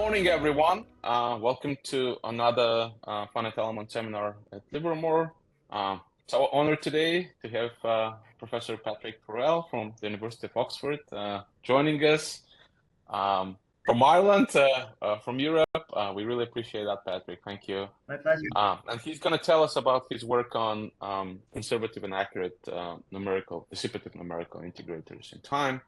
morning, everyone. Welcome to another finite element seminar at Livermore. It's our honor today to have Professor Patrick Farrell from the University of Oxford joining us from Ireland, from Europe. We really appreciate that, Patrick. Thank you. My pleasure. And he's going to tell us about his work on conservative and accurate dissipative numerical integrators in time.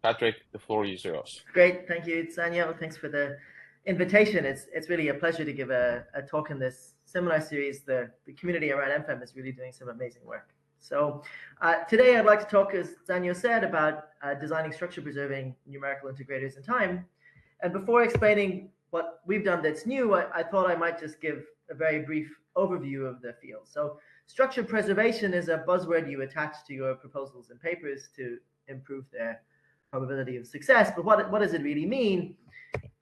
Patrick, the floor is yours. Great, thank you, Daniel. Thanks for the invitation. It's really a pleasure to give a talk in this seminar series. The community around FEM is really doing some amazing work. So today I'd like to talk, as Daniel said, about designing structure-preserving numerical integrators in time. And before explaining what we've done that's new, I thought I might just give a very brief overview of the field. So structure preservation is a buzzword you attach to your proposals and papers to improve their probability of success. But what does it really mean?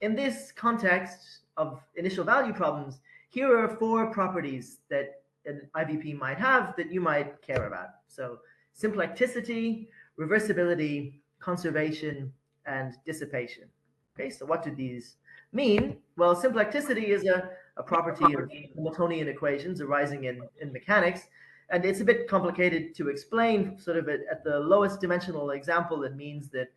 In this context of initial value problems, here are 4 properties that an IVP might have that you might care about. So symplecticity, reversibility, conservation, and dissipation. Okay, so what do these mean? Well, symplecticity is a property of Hamiltonian equations arising in mechanics. And it's a bit complicated to explain. Sort of at the lowest dimensional example, it means that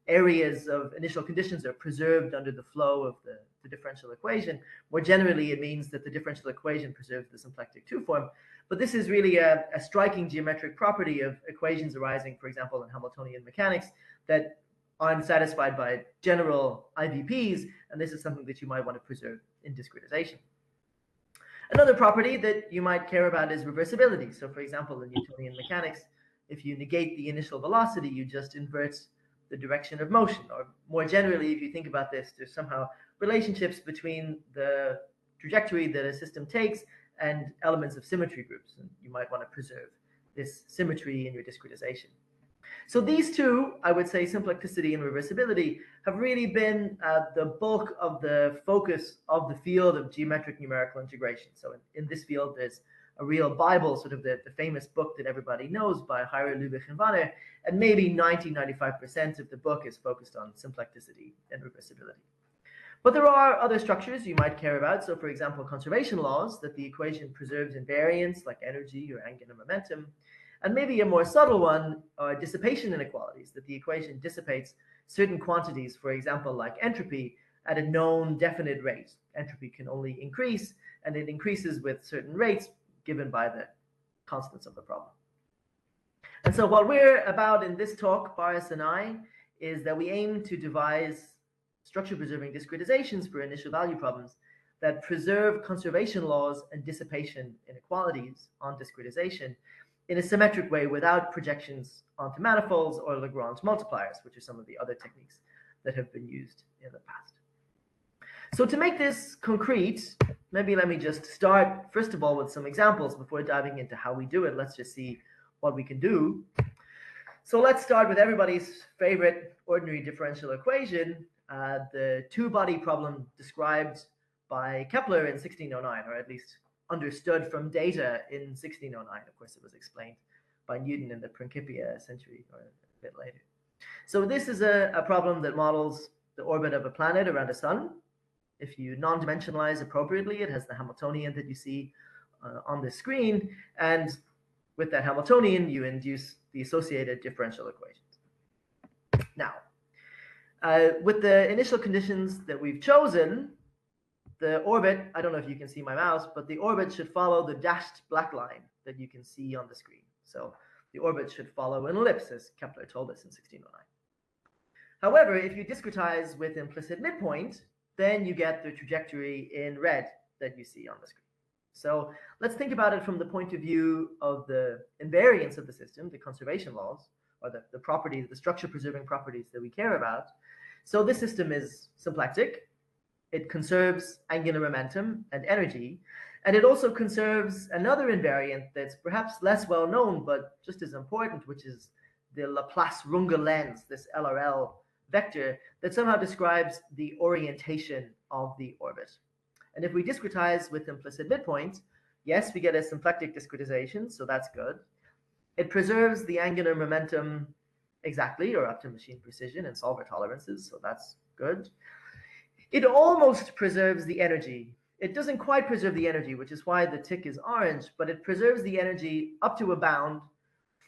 areas of initial conditions are preserved under the flow of the differential equation. More generally, it means that the differential equation preserves the symplectic 2 form. But this is really a striking geometric property of equations arising, for example, in Hamiltonian mechanics that aren't satisfied by general IVPs, and this is something that you might want to preserve in discretization. Another property that you might care about is reversibility. So for example, in Newtonian mechanics, if you negate the initial velocity, you just invert the direction of motion. Or more generally, if you think about this, there's somehow relationships between the trajectory that a system takes and elements of symmetry groups, and you might want to preserve this symmetry in your discretization. So these two, I would say, symplecticity and reversibility, have really been the bulk of the focus of the field of geometric numerical integration. So in this field, there's a real Bible, sort of the famous book that everybody knows by Harrell, Lubich, and Vanner, and maybe 90–95% of the book is focused on symplecticity and reversibility. But there are other structures you might care about. So for example, conservation laws, that the equation preserves invariants like energy or angular momentum. And maybe a more subtle one are dissipation inequalities, that the equation dissipates certain quantities, for example, like entropy, at a known definite rate. Entropy can only increase, and it increases with certain rates given by the constants of the problem. And so what we're about in this talk, Boris and I, is that we aim to devise structure-preserving discretizations for initial value problems that preserve conservation laws and dissipation inequalities on discretization in a symmetric way without projections onto manifolds or Lagrange multipliers, which are some of the other techniques that have been used in the past. So to make this concrete, maybe let me just start, first of all, with some examples before diving into how we do it. Let's just see what we can do. So let's start with everybody's favorite ordinary differential equation, the two-body problem described by Kepler in 1609, or at least understood from data in 1609. Of course, it was explained by Newton in the Principia a century or a bit later. So this is a problem that models the orbit of a planet around a sun. If you non-dimensionalize appropriately, it has the Hamiltonian that you see on the screen. And with that Hamiltonian, you induce the associated differential equations. Now, with the initial conditions that we've chosen, the orbit, I don't know if you can see my mouse, but the orbit should follow the dashed black line that you can see on the screen. So the orbit should follow an ellipse, as Kepler told us in 1609. However, if you discretize with implicit midpoint, then you get the trajectory in red that you see on the screen. So let's think about it from the point of view of the invariants of the system, the conservation laws, or the properties, the structure-preserving properties that we care about. So this system is symplectic. It conserves angular momentum and energy, and it also conserves another invariant that's perhaps less well known, but just as important, which is the Laplace-Runge lens, this LRL vector that somehow describes the orientation of the orbit. And if we discretize with implicit midpoint, yes, we get a symplectic discretization, so that's good. It preserves the angular momentum exactly, or up to machine precision and solver tolerances, so that's good. It almost preserves the energy. It doesn't quite preserve the energy, which is why the tick is orange, but it preserves the energy up to a bound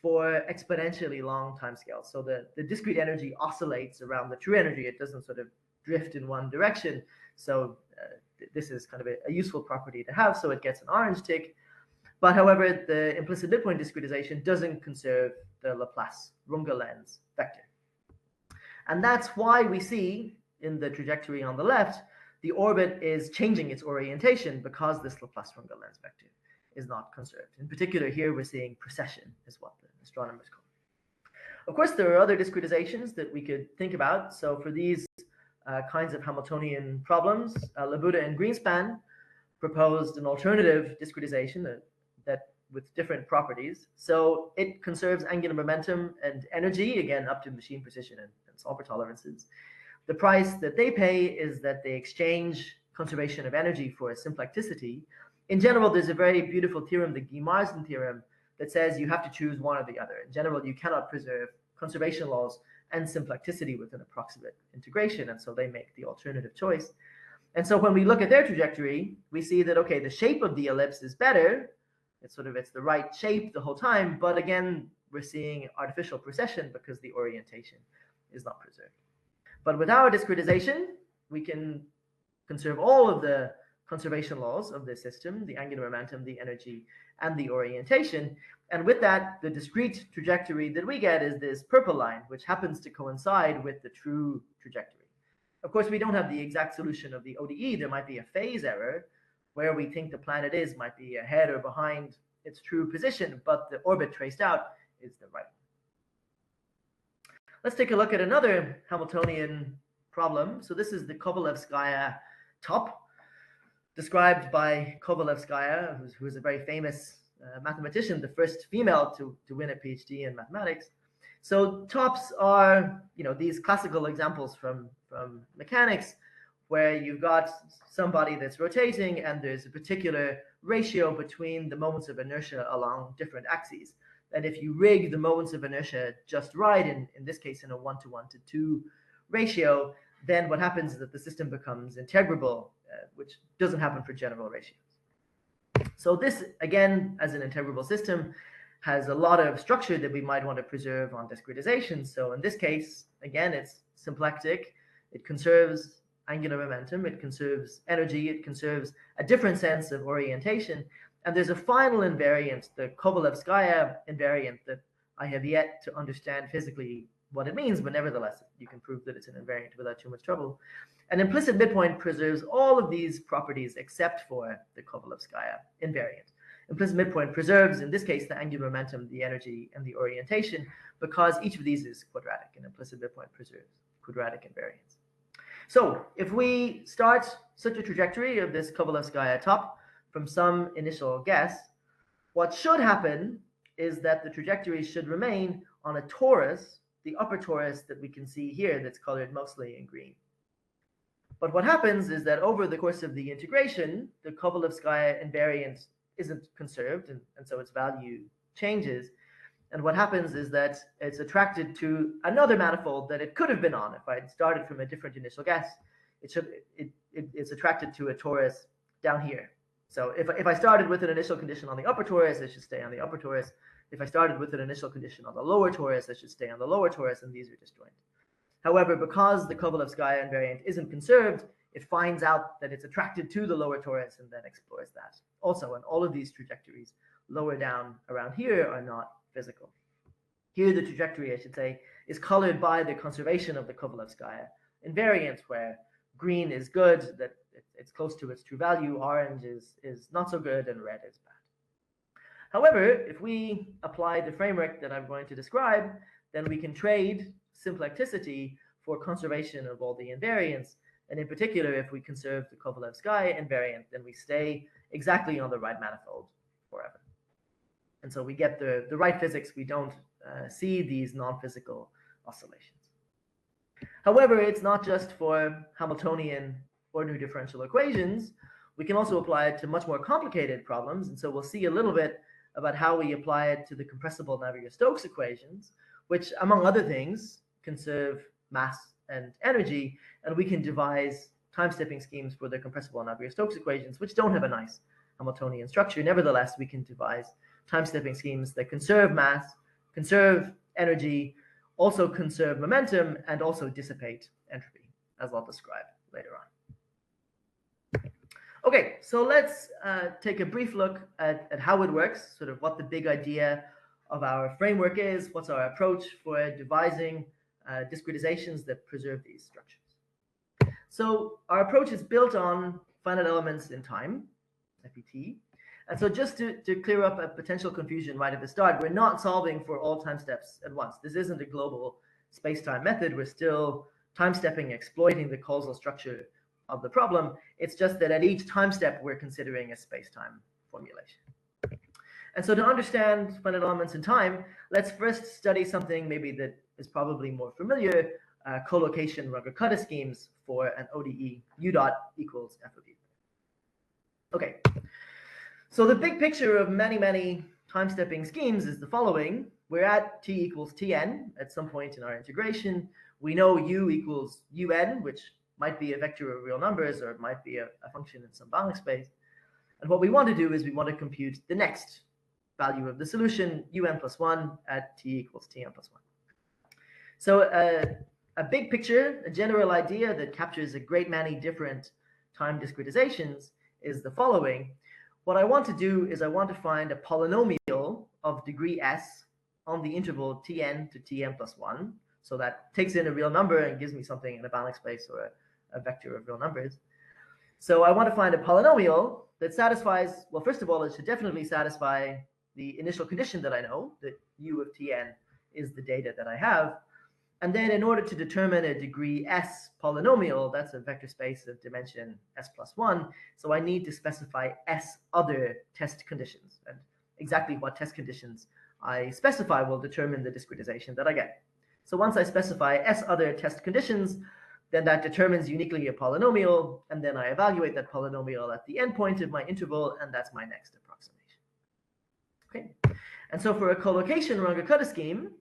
for exponentially long timescales. So the discrete energy oscillates around the true energy. It doesn't sort of drift in one direction. So this is kind of a useful property to have. So it gets an orange tick. But however, the implicit midpoint discretization doesn't conserve the Laplace Runge-Lenz vector. And that's why we see in the trajectory on the left, the orbit is changing its orientation because this Laplace Runge-Lenz vector is not conserved. In particular, here we're seeing precession is what the astronomers call it. Of course, there are other discretizations that we could think about. So for these kinds of Hamiltonian problems, Labuda and Greenspan proposed an alternative discretization that with different properties. So it conserves angular momentum and energy, again, up to machine precision and solver tolerances. The price that they pay is that they exchange conservation of energy for symplecticity. In general, there's a very beautiful theorem, the Guy-Marsden theorem, that says you have to choose one or the other. In general, you cannot preserve conservation laws and symplecticity with an approximate integration, and so they make the alternative choice. And so when we look at their trajectory, we see that, okay, the shape of the ellipse is better. It's the right shape the whole time, but again, we're seeing artificial precession because the orientation is not preserved. But with our discretization, we can conserve all of the conservation laws of the system, the angular momentum, the energy, and the orientation. And with that, the discrete trajectory that we get is this purple line, which happens to coincide with the true trajectory. Of course, we don't have the exact solution of the ODE. There might be a phase error where we think the planet might be ahead or behind its true position, but the orbit traced out is the right one. Let's take a look at another Hamiltonian problem. So this is the Kovalevskaya top, described by Kovalevskaya, who is a very famous mathematician, the first female to win a PhD in mathematics. So tops are, these classical examples from mechanics, where you've got somebody that's rotating and there's a particular ratio between the moments of inertia along different axes. And if you rig the moments of inertia just right, in this case in a 1:1:2 ratio, then what happens is that the system becomes integrable, which doesn't happen for general ratios. So this, again, as an integrable system, has a lot of structure that we might want to preserve on discretization. So in this case, again, it's symplectic. It conserves angular momentum. It conserves energy. It conserves a different sense of orientation. And there's a final invariant, the Kovalevskaya invariant, that I have yet to understand physically what it means, but nevertheless, you can prove that it's an invariant without too much trouble. An implicit midpoint preserves all of these properties except for the Kovalevskaya invariant. Implicit midpoint preserves, in this case, the angular momentum, the energy, and the orientation, because each of these is quadratic, and implicit midpoint preserves quadratic invariants. So if we start such a trajectory of this Kovalevskaya top from some initial guess, what should happen is that the trajectory should remain on a torus, the upper torus that we can see here that's colored mostly in green. But what happens is that over the course of the integration, the Kovalevskaya invariant isn't conserved, and so its value changes. And what happens is that it's attracted to another manifold that it could have been on. If I had started from a different initial guess, it's attracted to a torus down here. So if I started with an initial condition on the upper torus, it should stay on the upper torus. If I started with an initial condition on the lower torus, it should stay on the lower torus, and these are disjoint. However, because the Kovalevskaya invariant isn't conserved, it finds out that it's attracted to the lower torus and then explores that. Also, and all of these trajectories lower down around here are not physical. Here, the trajectory, I should say, is colored by the conservation of the Kovalevskaya invariant, where green is good, that it's close to its true value, orange is not so good, and red is bad. However, if we apply the framework that I'm going to describe, then we can trade symplecticity for conservation of all the invariants. And in particular, if we conserve the Kovalevskaya invariant, then we stay exactly on the right manifold forever. And so we get the right physics. We don't see these non-physical oscillations. However, it's not just for Hamiltonian ordinary differential equations. We can also apply it to much more complicated problems. And so we'll see a little bit about how we apply it to the compressible Navier-Stokes equations, which, among other things, conserve mass and energy, and we can devise time-stepping schemes for the compressible Navier Stokes equations, which don't have a nice Hamiltonian structure. Nevertheless, we can devise time-stepping schemes that conserve mass, conserve energy, also conserve momentum, and also dissipate entropy, as I'll describe later on. Okay, so let's take a brief look at how it works, sort of what the big idea of our framework is, what's our approach for devising discretizations that preserve these structures. So our approach is built on finite elements in time, FET. And so just to clear up a potential confusion right at the start, we're not solving for all time steps at once. This isn't a global space-time method. We're still time stepping, exploiting the causal structure of the problem. It's just that at each time step, we're considering a space-time formulation. And so to understand finite elements in time, let's first study something maybe that is probably more familiar, collocation Runge-Kutta schemes for an ODE u dot equals f of u. Okay, so the big picture of many, many time-stepping schemes is the following. We're at t equals tn at some point in our integration. We know u equals un, which might be a vector of real numbers, or it might be a function in some Banach space. And what we want to do is we want to compute the next value of the solution, un plus 1 at t equals tn plus 1. So a big picture, a general idea that captures a great many different time discretizations is the following. What I want to do is I want to find a polynomial of degree s on the interval tn to tn plus 1. So that takes in a real number and gives me something in a Banach space or a vector of real numbers. So I want to find a polynomial that satisfies, well, first of all, it should definitely satisfy the initial condition that I know, that u of tn is the data that I have. And then in order to determine a degree s polynomial, that's a vector space of dimension s plus 1. So I need to specify s other test conditions. And exactly what test conditions I specify will determine the discretization that I get. So once I specify s other test conditions, then that determines uniquely a polynomial. And then I evaluate that polynomial at the endpoint of my interval. And that's my next approximation. Okay. And so for a collocation Runge-Kutta scheme,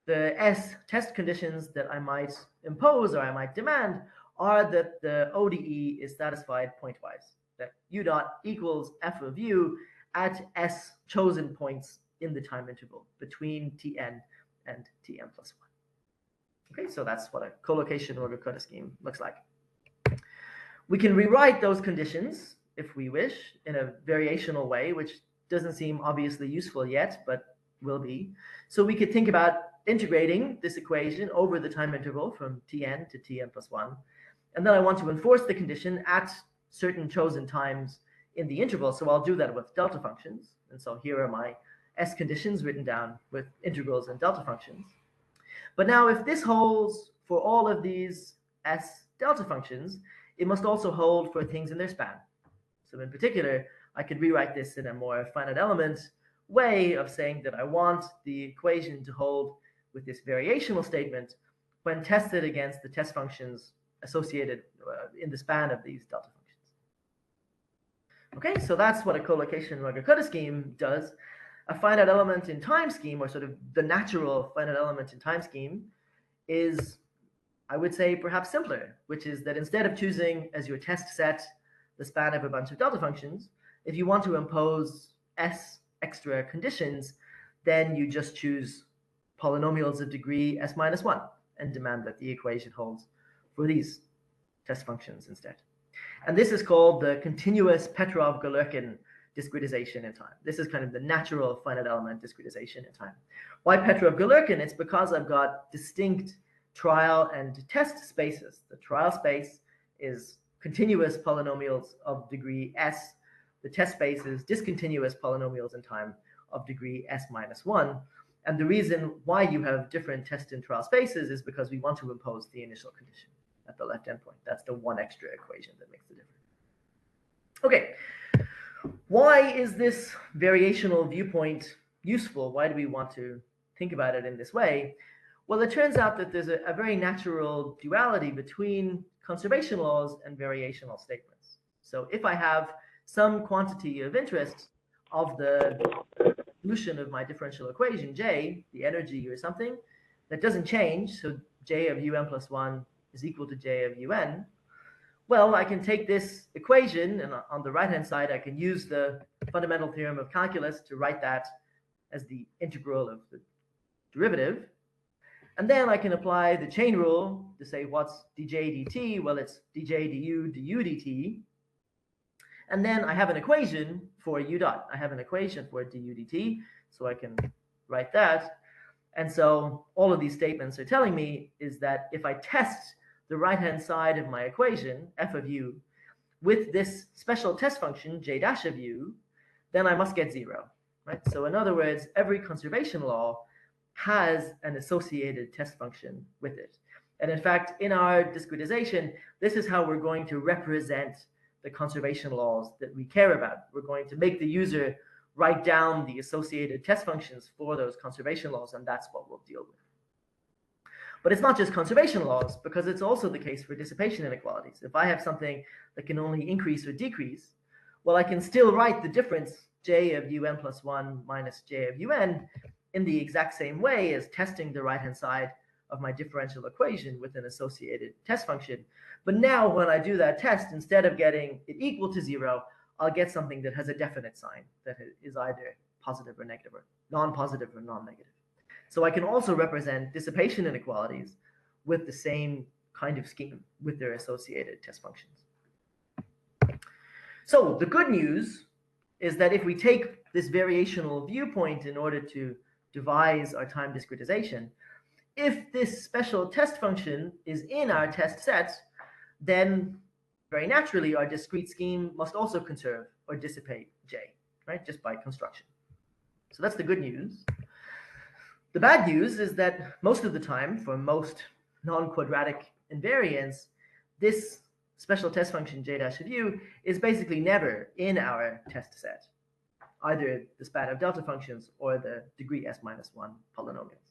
the S test conditions that I might impose or I might demand are that the ODE is satisfied pointwise, that u dot equals f of u at S chosen points in the time interval between Tn and Tn plus 1. Okay, so that's what a collocation Runge-Kutta scheme looks like. We can rewrite those conditions, if we wish, in a variational way, which doesn't seem obviously useful yet, but will be. So we could think about integrating this equation over the time interval from Tn to Tn plus 1. And then I want to enforce the condition at certain chosen times in the interval. So I'll do that with delta functions. And so here are my S conditions written down with integrals and delta functions. But now if this holds for all of these S delta functions, it must also hold for things in their span. So in particular, I could rewrite this in a more finite element way of saying that I want the equation to hold with this variational statement when tested against the test functions associated in the span of these delta functions. Okay, so that's what a collocation Runge-Kutta scheme does. A finite element in time scheme, or sort of the natural finite element in time scheme, is, I would say, perhaps simpler, which is that instead of choosing as your test set the span of a bunch of delta functions, if you want to impose S extra conditions, then you just choose polynomials of degree s minus 1 and demand that the equation holds for these test functions instead. And this is called the continuous Petrov-Galerkin discretization in time. This is kind of the natural finite element discretization in time. Why Petrov-Galerkin? It's because I've got distinct trial and test spaces. The trial space is continuous polynomials of degree s. The test space is discontinuous polynomials in time of degree s minus 1. And the reason why you have different test and trial spaces is because we want to impose the initial condition at the left endpoint. That's the one extra equation that makes the difference. Okay, why is this variational viewpoint useful? Why do we want to think about it in this way? Well, it turns out that there's a very natural duality between conservation laws and variational statements. So if I have some quantity of interest of the solution of my differential equation, J, the energy or something, that doesn't change, so J of un plus 1 is equal to J of un, Well, I can take this equation, and on the right-hand side, I can use the fundamental theorem of calculus to write that as the integral of the derivative. And then I can apply the chain rule to say what's dj dt? Well, it's dj du dt. And then I have an equation for u dot. I have an equation for du dt, so I can write that. And so all of these statements are telling me is that if I test the right-hand side of my equation, f of u, with this special test function, j dash of u, then I must get 0. Right? So in other words, every conservation law has an associated test function with it. And in fact, in our discretization, this is how we're going to represent the conservation laws that we care about. We're going to make the user write down the associated test functions for those conservation laws, and that's what we'll deal with. But it's not just conservation laws, because it's also the case for dissipation inequalities. If I have something that can only increase or decrease, well, I can still write the difference j of un plus 1 minus j of un in the exact same way as testing the right-hand side of my differential equation with an associated test function. But now when I do that test, instead of getting it equal to 0, I'll get something that has a definite sign that is either positive or negative, or non-positive or non-negative. So I can also represent dissipation inequalities with the same kind of scheme with their associated test functions. So the good news is that if we take this variational viewpoint in order to devise our time discretization, if this special test function is in our test set, then very naturally our discrete scheme must also conserve or dissipate j, right, just by construction. So that's the good news. The bad news is that most of the time, for most non-quadratic invariants, this special test function j dash of u is basically never in our test set, either the span of delta functions or the degree s minus 1 polynomials.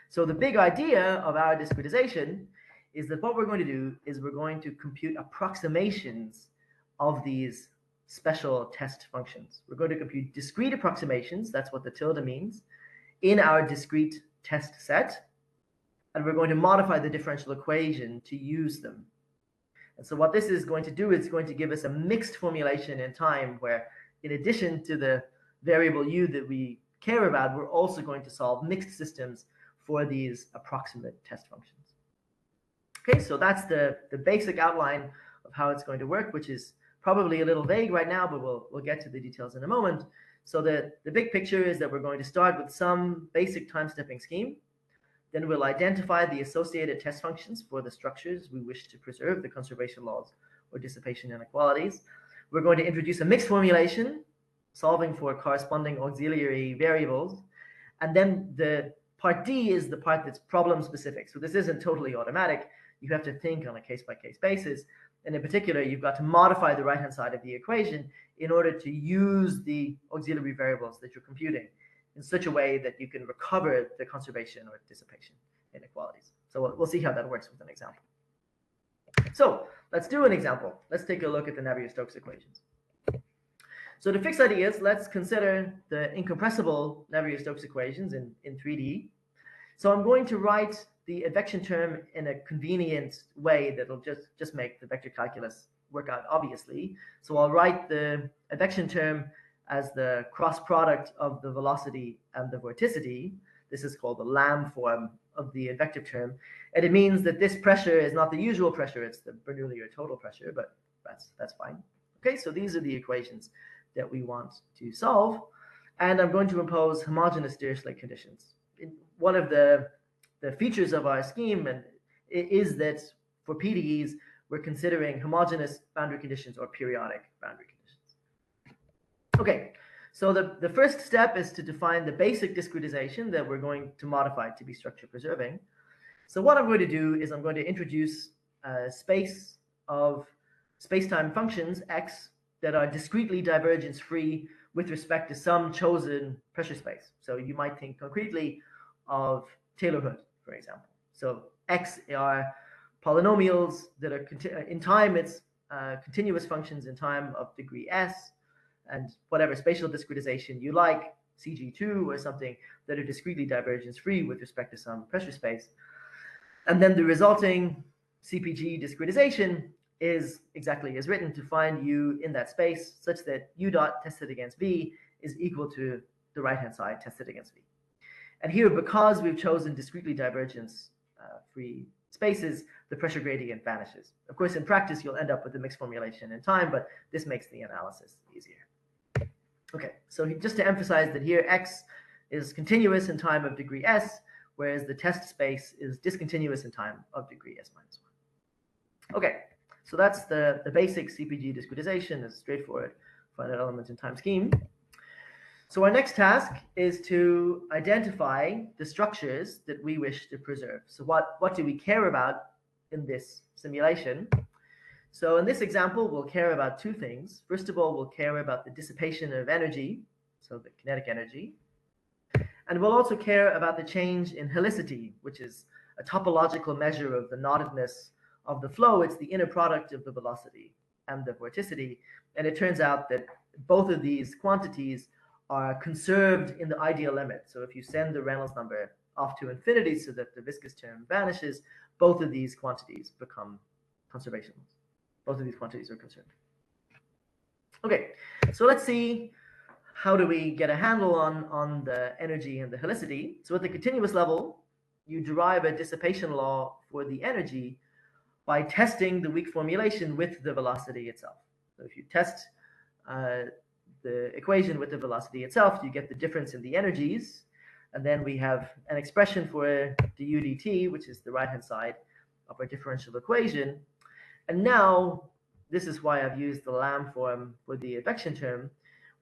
So the big idea of our discretization is that what we're going to do is we're going to compute approximations of these special test functions. We're going to compute discrete approximations, that's what the tilde means, in our discrete test set, and we're going to modify the differential equation to use them. And so what this is going to do is going to give us a mixed formulation in time where, in addition to the variable u that we care about, we're also going to solve mixed systems for these approximate test functions. Okay, so that's the basic outline of how it's going to work, which is probably a little vague right now, but we'll get to the details in a moment. So the big picture is that we're going to start with some basic time-stepping scheme. Then we'll identify the associated test functions for the structures we wish to preserve, the conservation laws or dissipation inequalities. We're going to introduce a mixed formulation, solving for corresponding auxiliary variables. And then the part D is the part that's problem-specific. So this isn't totally automatic. You have to think on a case-by-case basis. And in particular, you've got to modify the right-hand side of the equation in order to use the auxiliary variables that you're computing in such a way that you can recover the conservation or dissipation inequalities. So we'll see how that works with an example. So let's do an example. Let's take a look at the Navier-Stokes equations. So to fix ideas, let's consider the incompressible Navier-Stokes equations in 3D. So I'm going to write the advection term in a convenient way that'll just make the vector calculus work out obviously. So I'll write the advection term as the cross product of the velocity and the vorticity. This is called the Lamb form of the advective term. And it means that this pressure is not the usual pressure, it's the Bernoulli or total pressure, but that's fine. Okay, so these are the equations that we want to solve. And I'm going to impose homogeneous Dirichlet conditions. One of the features of our scheme is that for PDEs, we're considering homogeneous boundary conditions or periodic boundary conditions. Okay, so the first step is to define the basic discretization that we're going to modify to be structure preserving. So what I'm going to do is I'm going to introduce a space of space-time functions x that are discretely divergence-free with respect to some chosen pressure space. So you might think concretely of Taylor-Hood, for example. So x are polynomials that are in time, it's continuous functions in time of degree s, and whatever spatial discretization you like, CG2 or something, that are discretely divergence-free with respect to some pressure space. And then the resulting CPG discretization is exactly as written to find u in that space such that u dot tested against v is equal to the right-hand side tested against v. And here, because we've chosen discretely divergence free spaces, the pressure gradient vanishes. Of course, in practice, you'll end up with a mixed formulation in time, but this makes the analysis easier. Okay, so just to emphasize that here, x is continuous in time of degree s, whereas the test space is discontinuous in time of degree s minus 1. Okay, so that's the basic CPG discretization, a straightforward finite element in time scheme. So our next task is to identify the structures that we wish to preserve. So what do we care about in this simulation? So in this example, we'll care about two things. First of all, we'll care about the dissipation of energy, so the kinetic energy. And we'll also care about the change in helicity, which is a topological measure of the knottedness of the flow. It's the inner product of the velocity and the vorticity. And it turns out that both of these quantities are conserved in the ideal limit. So if you send the Reynolds number off to infinity so that the viscous term vanishes, both of these quantities become conservations. Both of these quantities are conserved. Okay, so let's see how do we get a handle on the energy and the helicity. So at the continuous level, you derive a dissipation law for the energy by testing the weak formulation with the velocity itself. So if you test the equation with the velocity itself, you get the difference in the energies, and then we have an expression for du dt, which is the right-hand side of our differential equation. And now, this is why I've used the Lamb form for the advection term.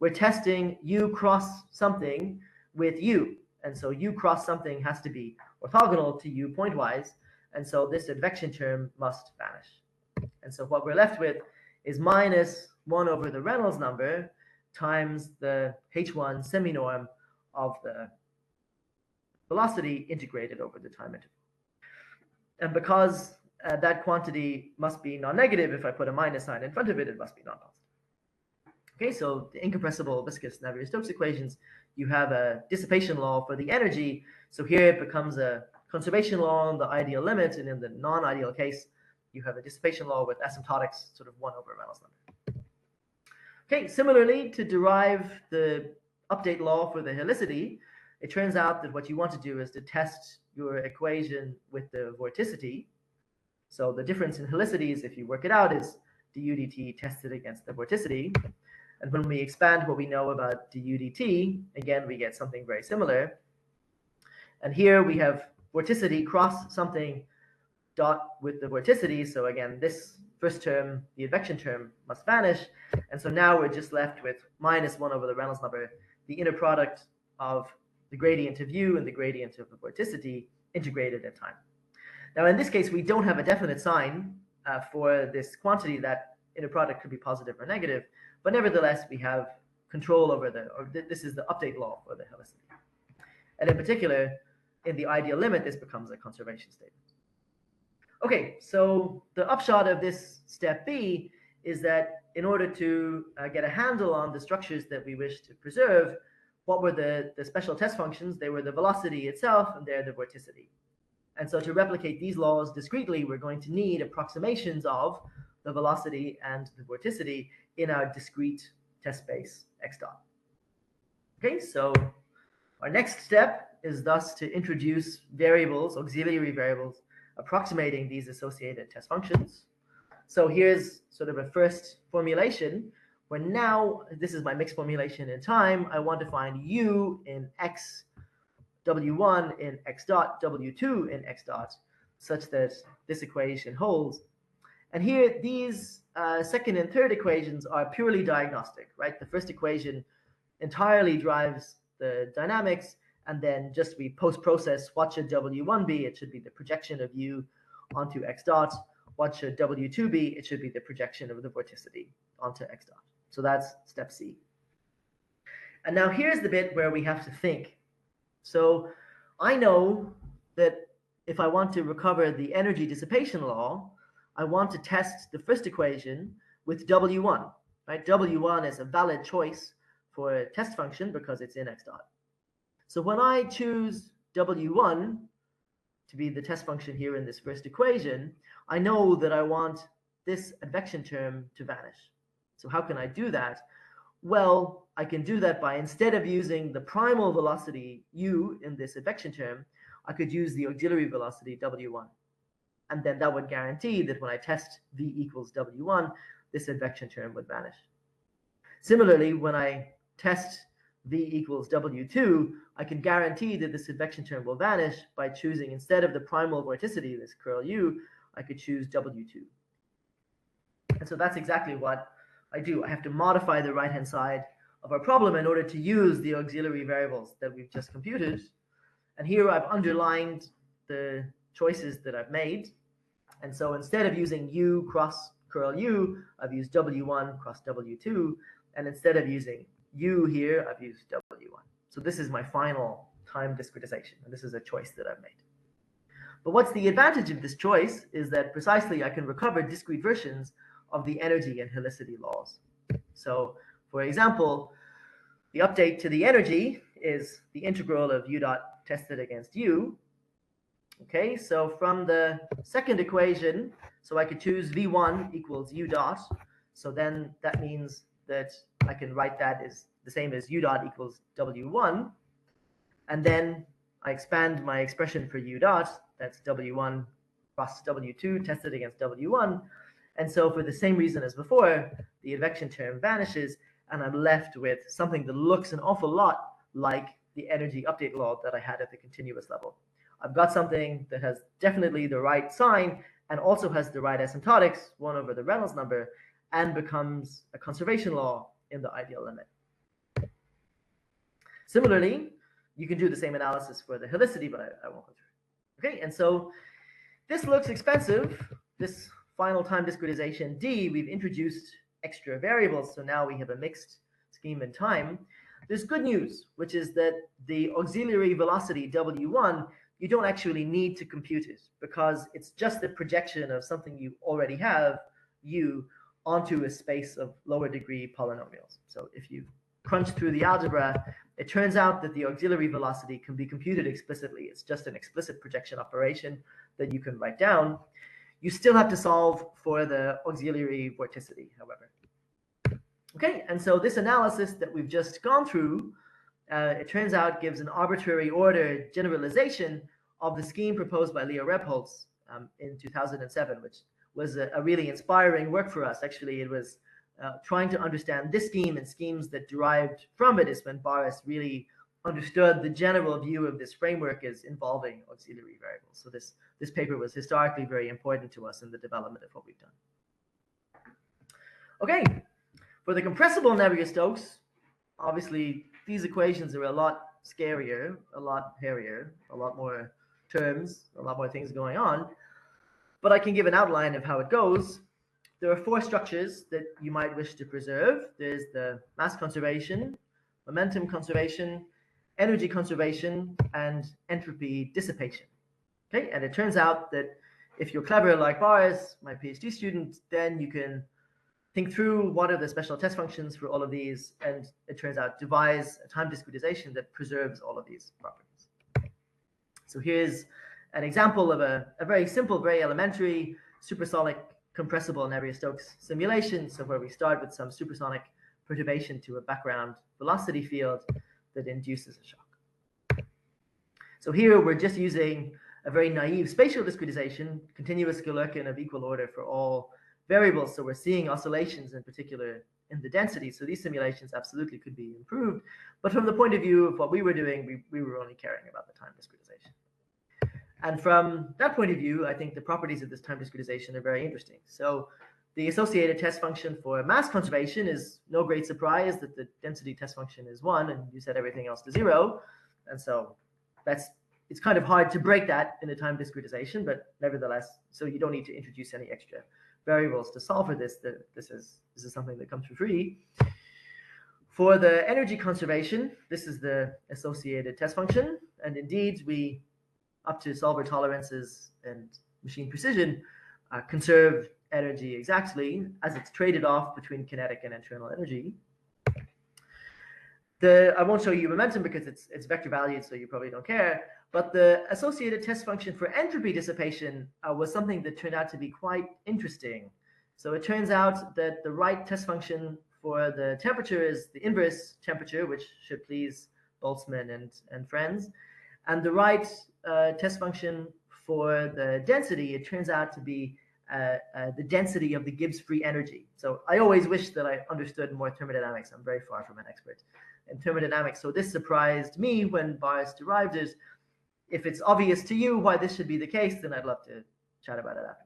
We're testing u cross something with u, and so u cross something has to be orthogonal to u pointwise, and so this advection term must vanish. And so what we're left with is minus 1 over the Reynolds number times the h1 semi-norm of the velocity integrated over the time interval. And because that quantity must be non-negative, if I put a minus sign in front of it, it must be non-positive. Okay, so the incompressible viscous Navier Stokes equations, you have a dissipation law for the energy. So here it becomes a conservation law in the ideal limit, and in the non-ideal case, you have a dissipation law with asymptotics sort of 1 over Reynolds number. Okay, similarly, to derive the update law for the helicity, it turns out that what you want to do is to test your equation with the vorticity. So the difference in helicities, if you work it out, is du dt tested against the vorticity. And when we expand what we know about du dt, again, we get something very similar. And here we have vorticity cross something dot with the vorticity. So again, this first term, the advection term, must vanish. And so now we're just left with minus 1 over the Reynolds number, the inner product of the gradient of u and the gradient of the vorticity integrated in time. Now, in this case, we don't have a definite sign for this quantity. That inner product could be positive or negative, but nevertheless, we have control over this is the update law for the helicity. And in particular, in the ideal limit, this becomes a conservation statement. Okay, so the upshot of this step B is that in order to get a handle on the structures that we wish to preserve, what were the special test functions? They were the velocity itself, and they're the vorticity. And so to replicate these laws discretely, we're going to need approximations of the velocity and the vorticity in our discrete test space x dot. Okay, so our next step is thus to introduce variables, auxiliary variables, approximating these associated test functions. So here's sort of a first formulation where now, this is my mixed formulation in time, I want to find u in x, w1 in x dot, w2 in x dot, such that this equation holds. And here, these second and third equations are purely diagnostic, right? The first equation entirely drives the dynamics, and then just we post-process what should w1 be. It should be the projection of u onto x dot. What should w2 be? It should be the projection of the vorticity onto x dot. So that's step C. And now here's the bit where we have to think. So I know that if I want to recover the energy dissipation law, I want to test the first equation with w1, right? w1 is a valid choice for a test function because it's in x dot. So when I choose w1 to be the test function here in this first equation, I know that I want this advection term to vanish. So how can I do that? Well, I can do that by, instead of using the primal velocity u in this advection term, I could use the auxiliary velocity w1. And then that would guarantee that when I test v equals w1, this advection term would vanish. Similarly, when I test v equals w2, I can guarantee that this advection term will vanish by choosing, instead of the primal vorticity, this curl u, I could choose w2. And so that's exactly what I do. I have to modify the right-hand side of our problem in order to use the auxiliary variables that we've just computed. And here I've underlined the choices that I've made. And so instead of using u cross curl u, I've used w1 cross w2. And instead of using u here, I've used w1. So this is my final time discretization. And this is a choice that I've made. But what's the advantage of this choice is that precisely I can recover discrete versions of the energy and helicity laws. So, for example, the update to the energy is the integral of u dot tested against u. Okay, so from the second equation, so I could choose v1 equals u dot. So then that means that I can write that as the same as u dot equals w1. And then I expand my expression for u dot, that's w1 cross w2 tested against w1. And so for the same reason as before, the advection term vanishes, and I'm left with something that looks an awful lot like the energy update law that I had at the continuous level. I've got something that has definitely the right sign and also has the right asymptotics, 1 over the Reynolds number, and becomes a conservation law in the ideal limit. Similarly, you can do the same analysis for the helicity, but I won't go through. Okay, and so this looks expensive. This final time discretization D, we've introduced extra variables, so now we have a mixed scheme in time. There's good news, which is that the auxiliary velocity W1, you don't actually need to compute it, because it's just the projection of something you already have, U, onto a space of lower degree polynomials. So if you crunch through the algebra, it turns out that the auxiliary velocity can be computed explicitly. It's just an explicit projection operation that you can write down. You still have to solve for the auxiliary vorticity, however. Okay, and so this analysis that we've just gone through, it turns out gives an arbitrary order generalization of the scheme proposed by Leo Rebholz in 2007, which was a really inspiring work for us. Actually, it was trying to understand this scheme and schemes that derived from it is when Boris really understood the general view of this framework as involving auxiliary variables. So this paper was historically very important to us in the development of what we've done. Okay, for the compressible Navier-Stokes, obviously these equations are a lot scarier, a lot hairier, a lot more terms, a lot more things going on. But I can give an outline of how it goes. There are 4 structures that you might wish to preserve. There's the mass conservation, momentum conservation, energy conservation, and entropy dissipation. Okay, and it turns out that if you're clever like Boris, my PhD student, then you can think through what are the special test functions for all of these, and it turns out devise a time discretization that preserves all of these properties. So here's an example of a very simple, very elementary supersonic compressible Navier-Stokes simulation. So where we start with some supersonic perturbation to a background velocity field that induces a shock. So here we're just using a very naive spatial discretization, continuous Galerkin of equal order for all variables. So we're seeing oscillations in particular in the density. So these simulations absolutely could be improved. But from the point of view of what we were doing, we were only caring about the time discretization. And from that point of view, I think the properties of this time discretization are very interesting. So the associated test function for mass conservation is no great surprise that the density test function is 1 and you set everything else to 0. And so it's kind of hard to break that in a time discretization, but nevertheless, so you don't need to introduce any extra variables to solve for this. This is something that comes for free. For the energy conservation, this is the associated test function. And indeed, we, up to solver tolerances and machine precision, conserve energy exactly as it's traded off between kinetic and internal energy. I won't show you momentum because it's vector valued, so you probably don't care. But the associated test function for entropy dissipation was something that turned out to be quite interesting. So it turns out that the right test function for the temperature is the inverse temperature, which should please Boltzmann and friends. And the right test function for the density, it turns out to be the density of the Gibbs free energy. So I always wish that I understood more thermodynamics. I'm very far from an expert in thermodynamics. So this surprised me when Boris derived it. If it's obvious to you why this should be the case, then I'd love to chat about it after.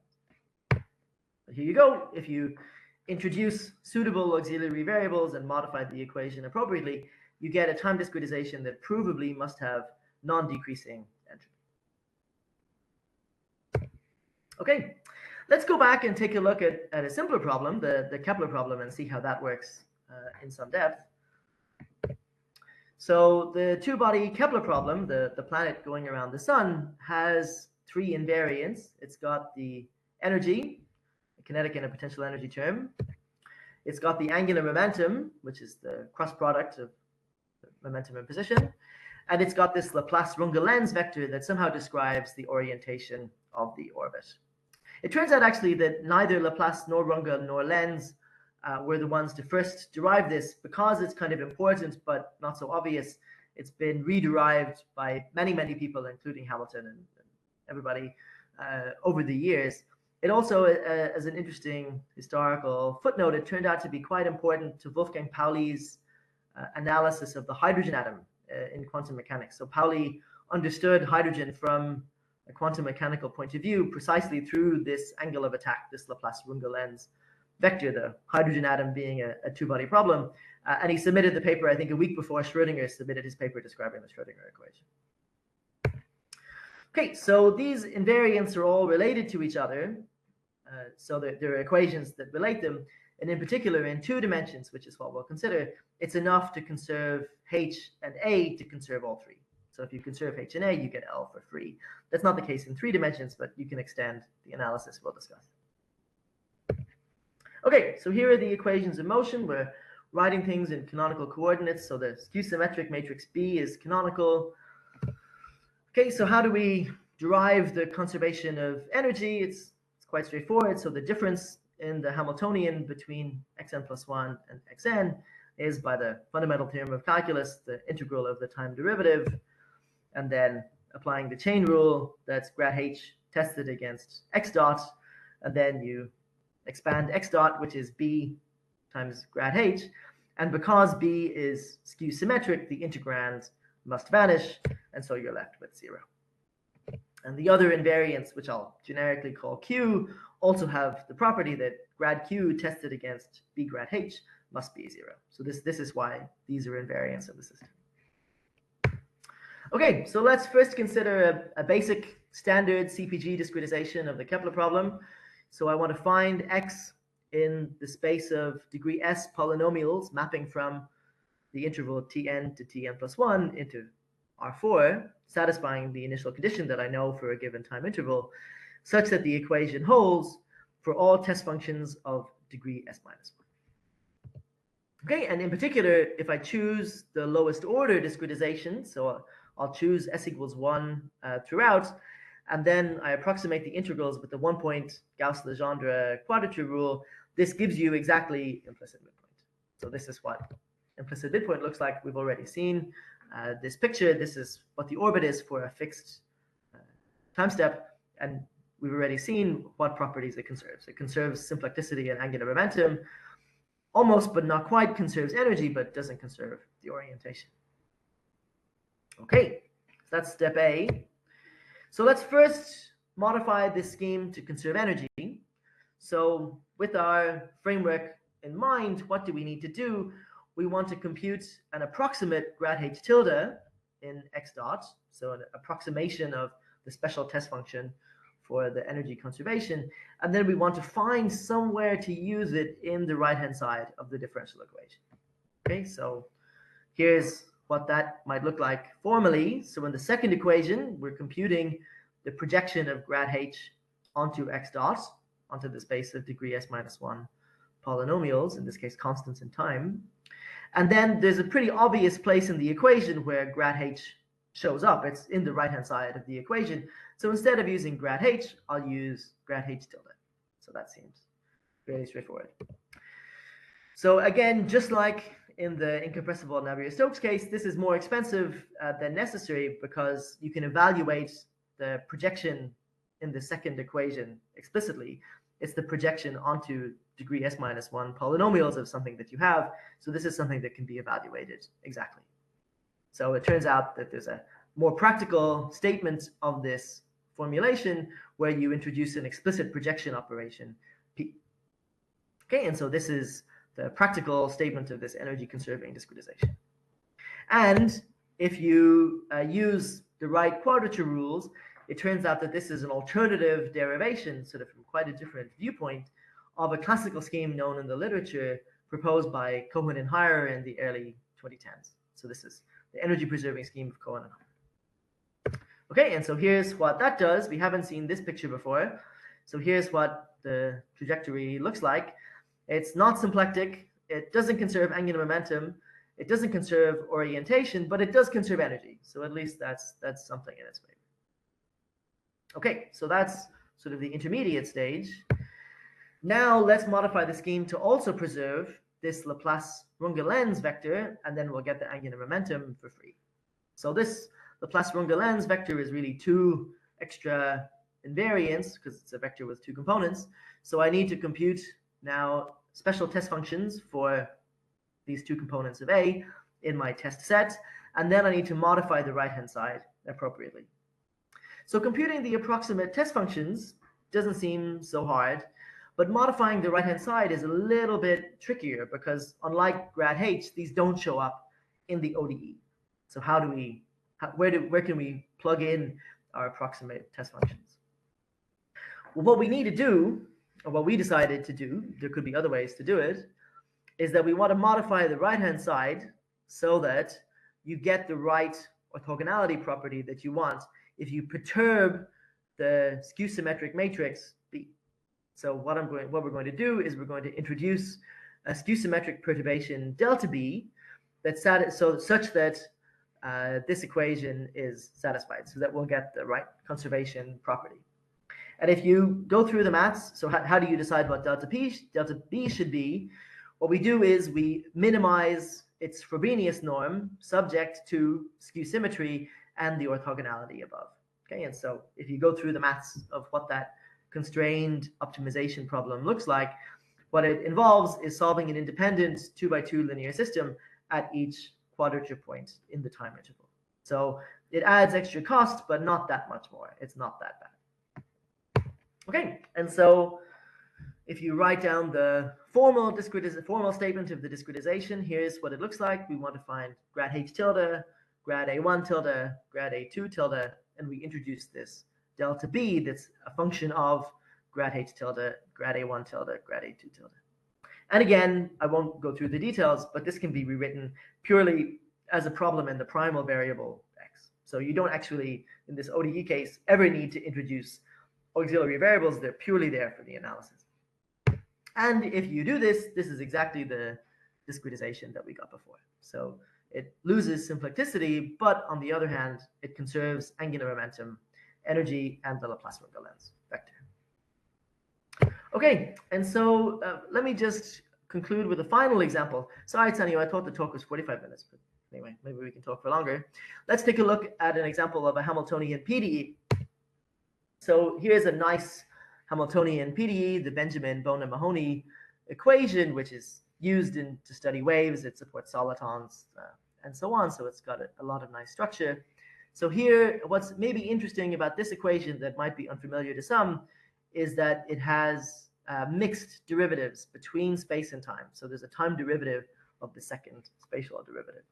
But here you go. If you introduce suitable auxiliary variables and modify the equation appropriately, you get a time discretization that provably must have non-decreasing entropy. Okay, let's go back and take a look at a simpler problem, the Kepler problem, and see how that works in some depth. So the two-body Kepler problem, the planet going around the sun, has three invariants. It's got the energy, a kinetic and a potential energy term. It's got the angular momentum, which is the cross product of momentum and position. And it's got this Laplace-Runge lens vector that somehow describes the orientation of the orbit. It turns out actually that neither Laplace nor Runge nor Lenz were the ones to first derive this. Because it's kind of important but not so obvious, it's been re-derived by many, many people, including Hamilton and everybody over the years. It also, as an interesting historical footnote, it turned out to be quite important to Wolfgang Pauli's analysis of the hydrogen atom in quantum mechanics. So Pauli understood hydrogen from a quantum mechanical point of view precisely through this angle of attack, this Laplace-Runge lens vector, the hydrogen atom being a two-body problem. And he submitted the paper, I think, a week before Schrödinger submitted his paper describing the Schrödinger equation. Okay, so these invariants are all related to each other. So there are equations that relate them. And in particular, in two dimensions, which is what we'll consider, it's enough to conserve H and A to conserve all three. So if you conserve H and A, you get L for free. That's not the case in three dimensions, but you can extend the analysis we'll discuss. Okay, so here are the equations of motion. We're writing things in canonical coordinates. So the skew-symmetric matrix B is canonical. Okay, so how do we derive the conservation of energy? It's quite straightforward. So the difference in the Hamiltonian between xn plus 1 and xn is by the fundamental theorem of calculus, the integral of the time derivative, and then applying the chain rule, that's grad h tested against x dot, and then you expand x dot, which is b times grad h, and because b is skew symmetric, the integrand must vanish, and so you're left with 0. And the other invariants, which I'll generically call q, also have the property that grad q tested against b grad h must be 0. So this is why these are invariants of the system. Okay, so let's first consider a basic standard CPG discretization of the Kepler problem. So I want to find x in the space of degree s polynomials mapping from the interval Tn to Tn plus 1 into R4, satisfying the initial condition that I know for a given time interval, such that the equation holds for all test functions of degree s minus 1. Okay, and in particular, if I choose the lowest order discretization, so I'll choose s equals 1 throughout, and then I approximate the integrals with the one-point Gauss-Legendre quadrature rule, this gives you exactly implicit midpoint. So this is what implicit midpoint looks like. We've already seen this picture. This is what the orbit is for a fixed time step, and we've already seen what properties it conserves. It conserves symplecticity and angular momentum, almost but not quite conserves energy, but doesn't conserve the orientation. Okay, so that's step A. So let's first modify this scheme to conserve energy. So with our framework in mind, what do we need to do? We want to compute an approximate grad h tilde in x dot, so an approximation of the special test function for the energy conservation, and then we want to find somewhere to use it in the right-hand side of the differential equation. Okay, so here's what that might look like formally. So in the second equation, we're computing the projection of grad h onto x dot, onto the space of degree s minus 1 polynomials, in this case constants in time. And then there's a pretty obvious place in the equation where grad h shows up. It's in the right-hand side of the equation. So instead of using grad h, I'll use grad h tilde. So that seems Very straightforward. So again, just like in the incompressible Navier-Stokes case, this is more expensive than necessary because you can evaluate the projection in the second equation explicitly. It's the projection onto degree s-1 polynomials of something that you have. So this is something that can be evaluated exactly. So it turns out that there's a more practical statement of this formulation where you introduce an explicit projection operation, P. Okay, and so this is the practical statement of this energy conserving discretization. And if you use the right quadrature rules, it turns out that this is an alternative derivation, sort of from quite a different viewpoint, of a classical scheme known in the literature proposed by Cohen and Heyer in the early 2010s. So this is the energy preserving scheme of Cohen and Heyer. Okay, and so here's what that does. We haven't seen this picture before. So here's what the trajectory looks like. It's not symplectic. It doesn't conserve angular momentum. It doesn't conserve orientation, but it does conserve energy. So at least that's something in its favor. Okay, so that's sort of the intermediate stage. Now let's modify the scheme to also preserve this Laplace-Runge-Lenz vector, and then we'll get the angular momentum for free. So this Laplace-Runge-Lenz vector is really two extra invariants because it's a vector with two components. So I need to compute now special test functions for these two components of A in my test set, and then I need to modify the right-hand side appropriately. So computing the approximate test functions doesn't seem so hard, but modifying the right-hand side is a little bit trickier because unlike grad H, these don't show up in the ODE. So how do we, where can we plug in our approximate test functions? Well, what we need to do, or what we decided to do, there could be other ways to do it, is that we want to modify the right-hand side so that you get the right orthogonality property that you want if you perturb the skew-symmetric matrix B. So what we're going to do is we're going to introduce a skew-symmetric perturbation delta B that's such that this equation is satisfied, so that we'll get the right conservation property. And if you go through the maths, so how do you decide what delta B should be? What we do is we minimize its Frobenius norm subject to skew symmetry and the orthogonality above. Okay, and so if you go through the maths of what that constrained optimization problem looks like, what it involves is solving an independent 2x2 linear system at each quadrature point in the time interval. So it adds extra cost, but not that much more. It's not that bad. Okay, and so if you write down the formal statement of the discretization, here's what it looks like. We want to find grad H tilde, grad A1 tilde, grad A2 tilde, and we introduce this delta B that's a function of grad H tilde, grad A1 tilde, grad A2 tilde. And again, I won't go through the details, but this can be rewritten purely as a problem in the primal variable x. So you don't actually, in this ODE case, ever need to introduce auxiliary variables. They're purely there for the analysis. And if you do this, this is exactly the discretization that we got before. So it loses symplecticity, but on the other hand, it conserves angular momentum, energy, and the Laplace-Runge-Lenz vector. Okay, and so let me just conclude with a final example. Sorry, Tanio, I thought the talk was 45 minutes, but anyway, maybe we can talk for longer. Let's take a look at an example of a Hamiltonian PDE. So here's a nice Hamiltonian PDE, the Benjamin-Bona-Mahony equation, which is used to study waves. It supports solitons and so on. So it's got a lot of nice structure. So here, what's maybe interesting about this equation that might be unfamiliar to some is that it has mixed derivatives between space and time. So there's a time derivative of the second spatial derivative.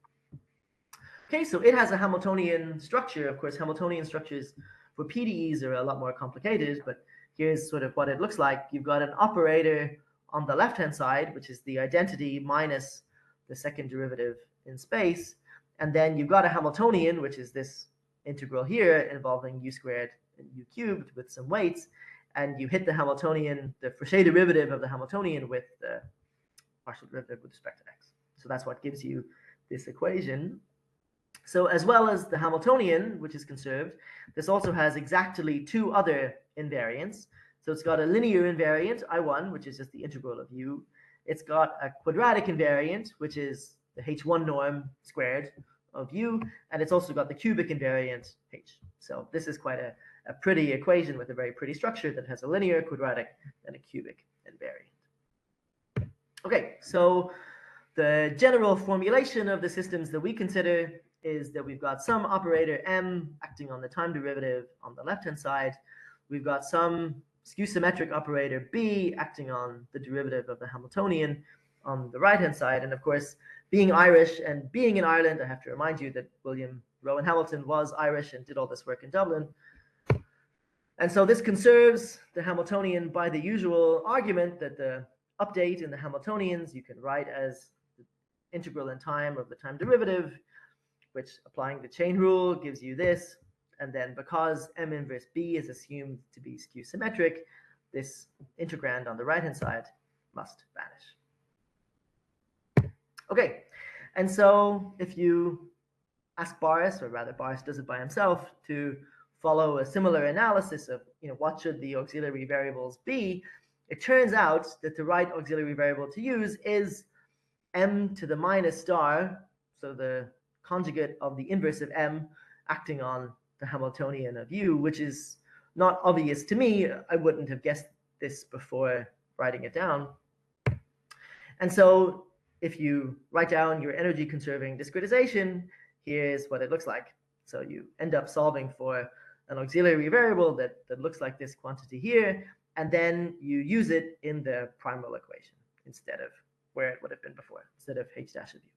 Okay, so it has a Hamiltonian structure. Of course, Hamiltonian structures for PDEs are a lot more complicated, but here's sort of what it looks like. You've got an operator on the left-hand side, which is the identity minus the second derivative in space. And then you've got a Hamiltonian, which is this integral here involving u squared and u cubed with some weights. And you hit the Hamiltonian, the Fauché derivative of the Hamiltonian with the partial derivative with respect to x. So that's what gives you this equation. So as well as the Hamiltonian, which is conserved, this also has exactly two other invariants. So it's got a linear invariant, I1, which is just the integral of u. It's got a quadratic invariant, which is the h1 norm squared of u, and it's also got the cubic invariant h. So this is quite a pretty equation with a very pretty structure that has a linear, quadratic, and a cubic invariant. Okay, so the general formulation of the systems that we consider is that we've got some operator m acting on the time derivative on the left-hand side. We've got some skew-symmetric operator b acting on the derivative of the Hamiltonian on the right-hand side. And of course, being Irish and being in Ireland, I have to remind you that William Rowan Hamilton was Irish and did all this work in Dublin. And so this conserves the Hamiltonian by the usual argument that the update in the Hamiltonians you can write as the integral in time of the time derivative, which applying the chain rule gives you this. And then because m inverse b is assumed to be skew-symmetric, this integrand on the right-hand side must vanish. Okay, and so if you ask Boris, or rather Boris does it by himself, to follow a similar analysis of what should the auxiliary variables be, it turns out that the right auxiliary variable to use is m to the minus star, so the conjugate of the inverse of m acting on the Hamiltonian of u, which is not obvious to me. I wouldn't have guessed this before writing it down. And so if you write down your energy conserving discretization, here's what it looks like. So you end up solving for an auxiliary variable that looks like this quantity here, and then you use it in the primal equation instead of where it would have been before, instead of h dash of u.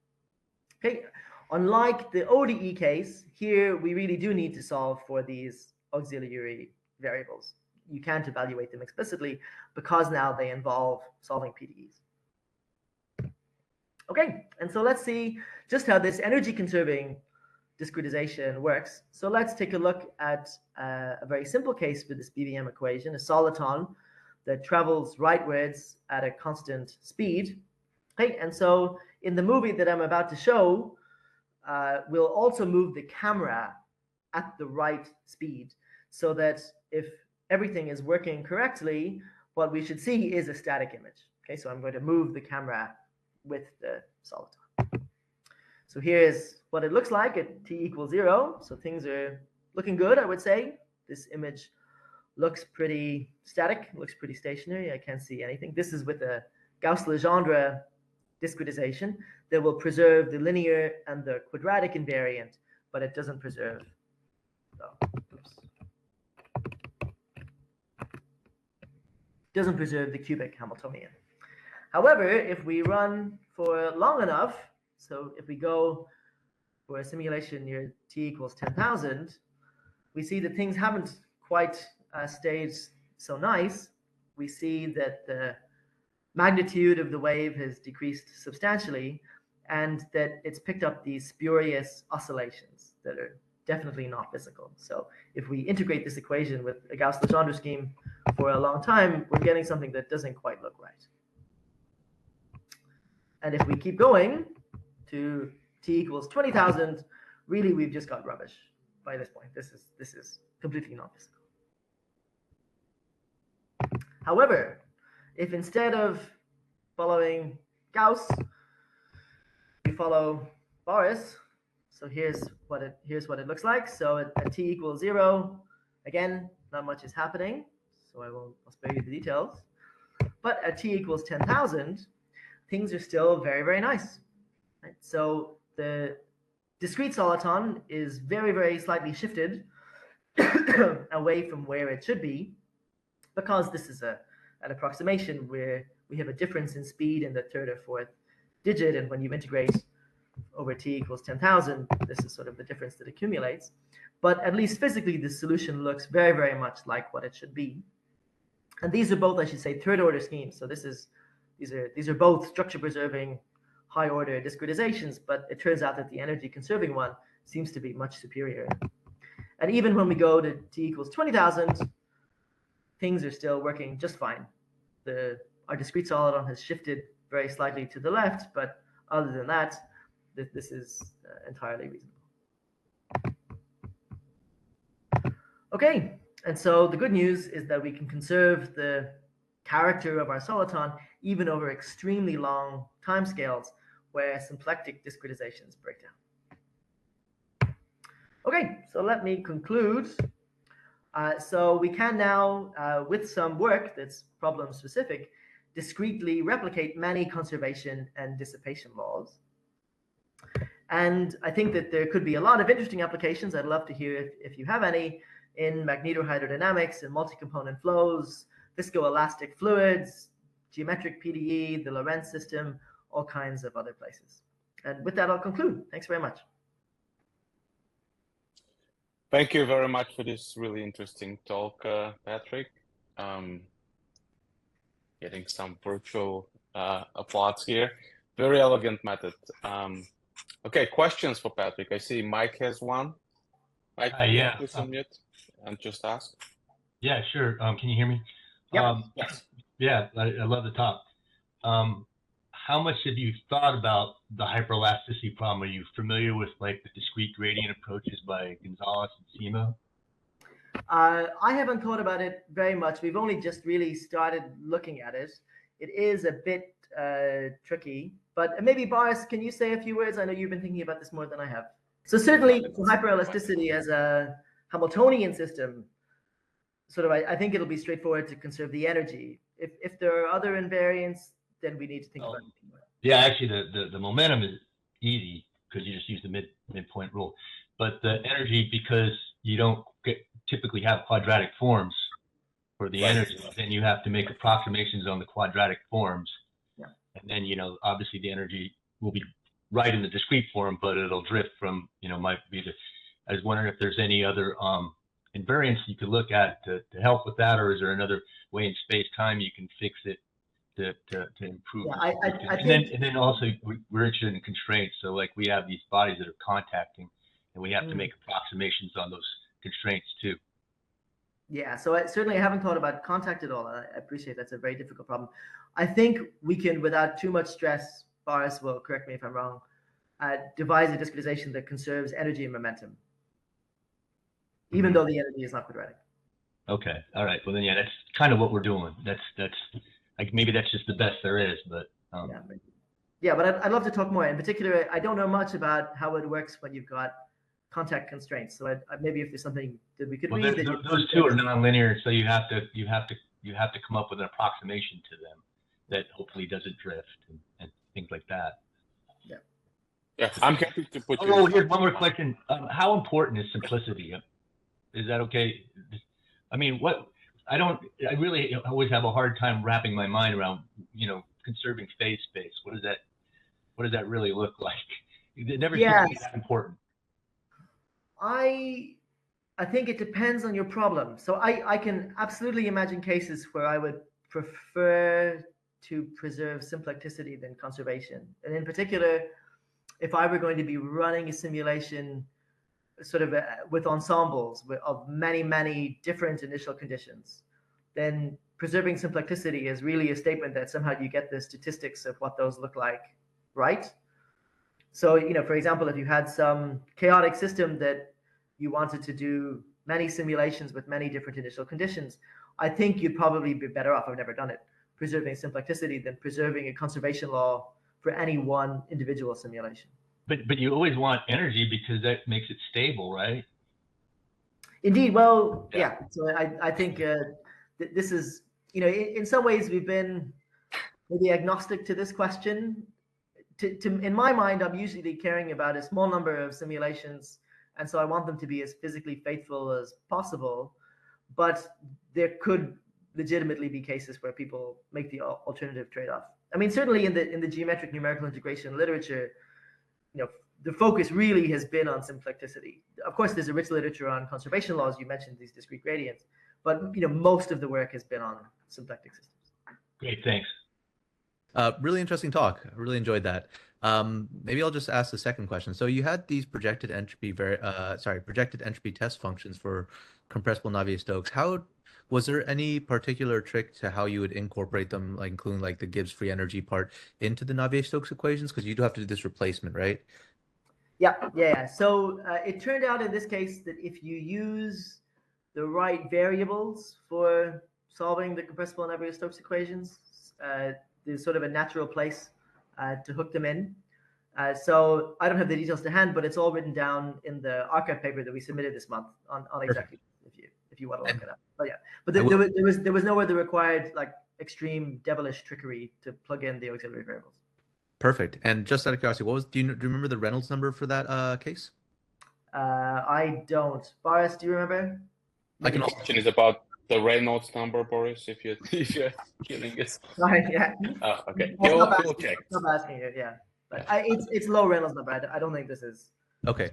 Okay, unlike the ODE case, here we really do need to solve for these auxiliary variables. You can't evaluate them explicitly because now they involve solving PDEs. Okay, and so let's see just how this energy conserving discretization works. So let's take a look at a very simple case for this BVM equation, a soliton that travels rightwards at a constant speed. Okay, and so in the movie that I'm about to show, we'll also move the camera at the right speed so that if everything is working correctly, what we should see is a static image. Okay, so I'm going to move the camera with the soliton. So here's what it looks like at t equals 0. So things are looking good, I would say. This image looks pretty static, looks pretty stationary. I can't see anything. This is with a Gauss-Legendre discretization that will preserve the linear and the quadratic invariant, but it doesn't preserve. Doesn't preserve the cubic Hamiltonian. However, if we run for long enough, so if we go for a simulation near t equals 10,000, we see that things haven't quite stayed so nice. We see that the magnitude of the wave has decreased substantially, and that it's picked up these spurious oscillations that are definitely not physical. So if we integrate this equation with a Gauss-Legendre scheme for a long time, we're getting something that doesn't quite look right. And if we keep going to t equals 20,000, really we've just got rubbish by this point. This is completely not physical. However, if instead of following Gauss, we follow Boris, so here's what it looks like. So at t equals 0, again, not much is happening, so I'll spare you the details. But at t equals 10,000, things are still very, very nice. Right? So the discrete soliton is very, very slightly shifted away from where it should be, because this is an approximation where we have a difference in speed in the third or fourth digit, and when you integrate over t equals 10,000, this is sort of the difference that accumulates. But at least physically, the solution looks very, very much like what it should be. And these are both, I should say, third order schemes. So these are both structure preserving high order discretizations, but it turns out that the energy conserving one seems to be much superior. And even when we go to t equals 20,000, things are still working just fine. Our discrete soliton has shifted very slightly to the left, but other than that, this is entirely reasonable. Okay, And so the good news is that we can conserve the character of our soliton even over extremely long timescales where symplectic discretizations break down. Okay, so let me conclude. So we can now, with some work that's problem specific, discretely replicate many conservation and dissipation laws. And I think that there could be a lot of interesting applications. I'd love to hear if you have any in magnetohydrodynamics and multi-component flows, viscoelastic fluids, geometric PDE, the Lorentz system, all kinds of other places. And with that, I'll conclude. Thanks very much. Thank you very much for this really interesting talk, Patrick. Getting some virtual applause here. Very elegant method. Okay, questions for Patrick. I see Mike has one. Mike, yeah. Please unmute and just ask. Yeah, sure. Can you hear me? Yep. Yes. Yeah, I love the talk. How much have you thought about the hyperelasticity problem? Are you familiar with like the discrete gradient approaches by Gonzalez and Simo? I haven't thought about it very much. We've only just really started looking at it. It is a bit tricky, but maybe Boris, can you say a few words? I know you've been thinking about this more than I have. So certainly for hyperelasticity as a Hamiltonian system, sort of, I think it'll be straightforward to conserve the energy. If there are other invariants, then we need to think about it. Yeah, actually the momentum is easy because you just use the midpoint rule. But the energy, because you don't typically have quadratic forms for the energy, then you have to make approximations on the quadratic forms. Yeah. And then, obviously the energy will be right in the discrete form, but it'll drift from, might be I was wondering if there's any other invariants you could look at to help with that, or is there another way in space-time you can fix it to improve? Yeah, and then also we're interested in constraints. So like we have these bodies that are contacting, and we have to make approximations on those constraints too. Yeah, so I certainly haven't thought about contact at all. I appreciate that's a very difficult problem. I think we can, without too much stress, Boris will correct me if I'm wrong, devise a discretization that conserves energy and momentum, even though the energy is not quadratic. Okay, all right. Well then, yeah, that's kind of what we're doing. That's like maybe that's just the best there is, but yeah, but I'd love to talk more. In particular, I don't know much about how it works when you've got contact constraints. So maybe if there's something that we could read. Those two are nonlinear, so you have to come up with an approximation to them that hopefully doesn't drift and things like that. Yeah. Yeah, I'm happy to put. Oh, here's one more question. How important is simplicity? Is that okay? I mean, I really always have a hard time wrapping my mind around, conserving phase space. What does that really look like? It never seems to be that important. I think it depends on your problem. So I can absolutely imagine cases where I would prefer to preserve symplecticity than conservation. And in particular, if I were going to be running a simulation sort of with ensembles of many, many different initial conditions, then preserving symplecticity is really a statement that somehow you get the statistics of what those look like, right? So, for example, if you had some chaotic system that you wanted to do many simulations with many different initial conditions, I think you'd probably be better off, I've never done it, preserving symplecticity than preserving a conservation law for any one individual simulation. But you always want energy because that makes it stable, right? Indeed. Well, yeah. So I think this is, in some ways we've been maybe agnostic to this question. In my mind, I'm usually caring about a small number of simulations, and so I want them to be as physically faithful as possible. But there could legitimately be cases where people make the alternative trade-off. I mean, certainly in the geometric numerical integration literature, the focus really has been on symplecticity. Of course, there's a rich literature on conservation laws. You mentioned these discrete gradients, but most of the work has been on symplectic systems. Great, thanks. Really interesting talk. I really enjoyed that. Maybe I'll just ask the second question. So you had these projected entropy test functions for compressible Navier-Stokes. Was there any particular trick to how you would incorporate them, like including like the Gibbs free energy part into the Navier-Stokes equations? Because you do have to do this replacement, right? Yeah. So it turned out in this case that if you use the right variables for solving the compressible Navier-Stokes equations. There's sort of a natural place to hook them in. So I don't have the details to hand, but it's all written down in the archive paper that we submitted this month on exactly if you want to look it up. But yeah, but there was nowhere the required like extreme devilish trickery to plug in the auxiliary variables. Perfect. And just out of curiosity, do you remember the Reynolds number for that case? I don't. Boris, do you remember? The question is about the Reynolds number, Boris. If you're killing it. Sorry, yeah. Oh, okay. He'll check. Stop asking it. Yeah, but it's low Reynolds number. I don't think this is. Okay.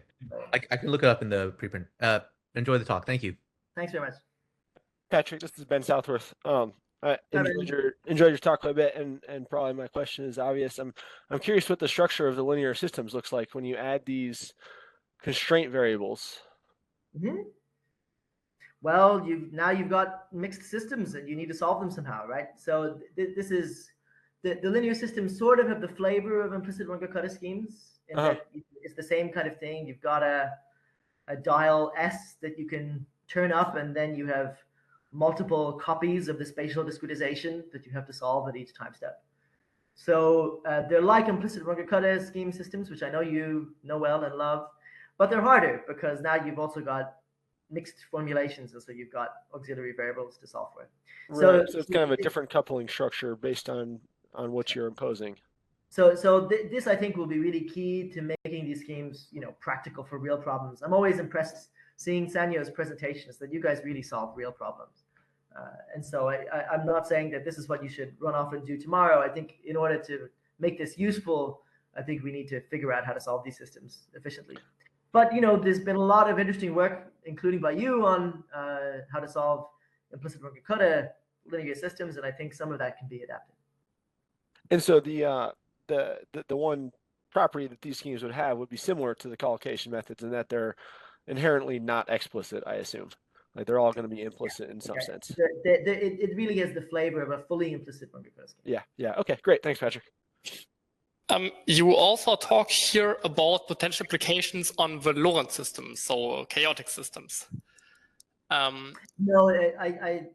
I can look it up in the preprint. Enjoy the talk. Thank you. Thanks very much. Patrick, this is Ben Southworth. I enjoyed your talk quite a bit, and probably my question is obvious. I'm curious what the structure of the linear systems looks like when you add these constraint variables. Mm-hmm. Well, you've got mixed systems, and you need to solve them somehow, right? So this is the linear systems sort of have the flavor of implicit Runge-Kutta schemes. In that it's the same kind of thing. You've got a dial S that you can turn up, and then you have multiple copies of the spatial discretization that you have to solve at each time step. So they're like implicit Runge-Kutta scheme systems, which I know you know well and love, but they're harder because now you've also got mixed formulations, and so you've got auxiliary variables to solve for. Right. So it's kind of a different coupling structure based on what you're imposing. So this I think will be really key to making these schemes, practical for real problems. I'm always impressed seeing Sanyo's presentations that you guys really solve real problems. And so I'm not saying that this is what you should run off and do tomorrow. I think in order to make this useful, I think we need to figure out how to solve these systems efficiently. But, there's been a lot of interesting work, including by you, on how to solve implicit Runge-Kutta linear systems, and I think some of that can be adapted. And so the one property that these schemes would have would be similar to the collocation methods in that they're inherently not explicit, I assume. Like they're all going to be implicit in some sense. It really has the flavor of a fully implicit Runge-Kutta scheme. Yeah. Okay, great. Thanks, Patrick. You also talk here about potential applications on the Lorentz systems, so chaotic systems. No, I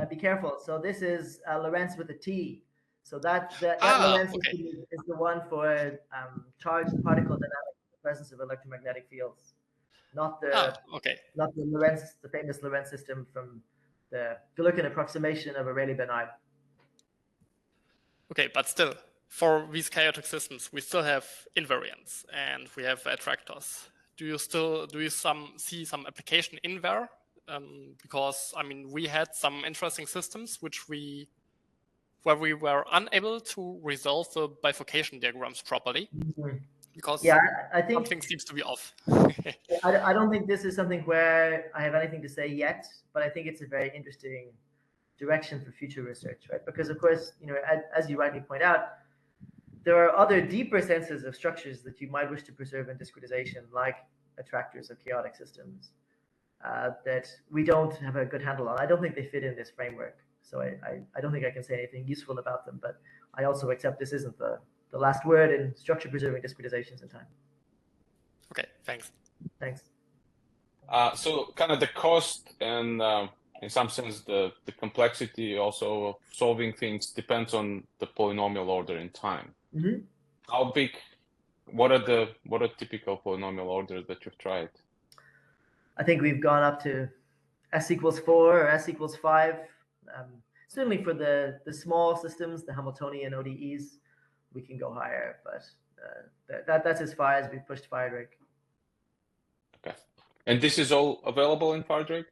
be careful. So this is Lorentz with a T. So that Lorentz system is the one for charged particle dynamics in the presence of electromagnetic fields, not the Lorentz, the famous Lorentz system from the Galerkin approximation of a Rayleigh-Bernard. Okay, but still, for these chaotic systems, we still have invariants and we have attractors. Do you see some application in there? Because we had some interesting systems where we were unable to resolve the bifurcation diagrams properly because I think something seems to be off. I don't think this is something where I have anything to say yet, but I think it's a very interesting direction for future research, right? Because of course, as you rightly point out, there are other deeper senses of structures that you might wish to preserve in discretization, like attractors of chaotic systems, that we don't have a good handle on. I don't think they fit in this framework. So I don't think I can say anything useful about them, but I also accept this isn't the last word in structure preserving discretizations in time. Okay, thanks. Thanks. So kind of the cost and in some sense the complexity also of solving things depends on the polynomial order in time. Mm-hmm. How big? What are typical polynomial orders that you've tried? I think we've gone up to s equals 4 or s equals 5. Certainly for the small systems, the Hamiltonian ODEs, we can go higher, but that's as far as we've pushed Firedrake. Okay. And this is all available in Firedrake?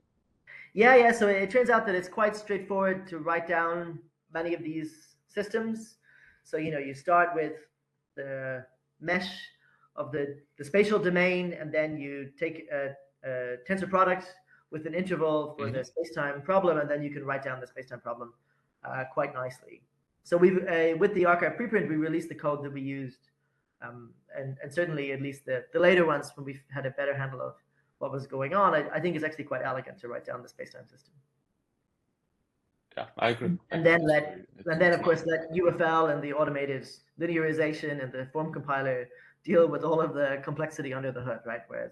Yeah. So it turns out that it's quite straightforward to write down many of these systems. So, you start with the mesh of the spatial domain, and then you take a tensor product with an interval for the space-time problem, and then you can write down the space-time problem quite nicely. So we've with the archive preprint, we released the code that we used, and certainly at least the later ones when we've had a better handle of what was going on, I think it's actually quite elegant to write down the space-time system. Yeah, I agree. And then of course let UFL and the automated linearization and the form compiler deal with all of the complexity under the hood, right? Whereas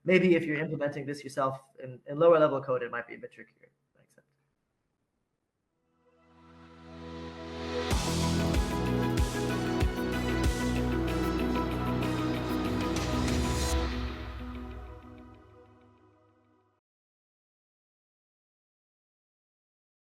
maybe if you're implementing this yourself in lower level code, it might be a bit trickier.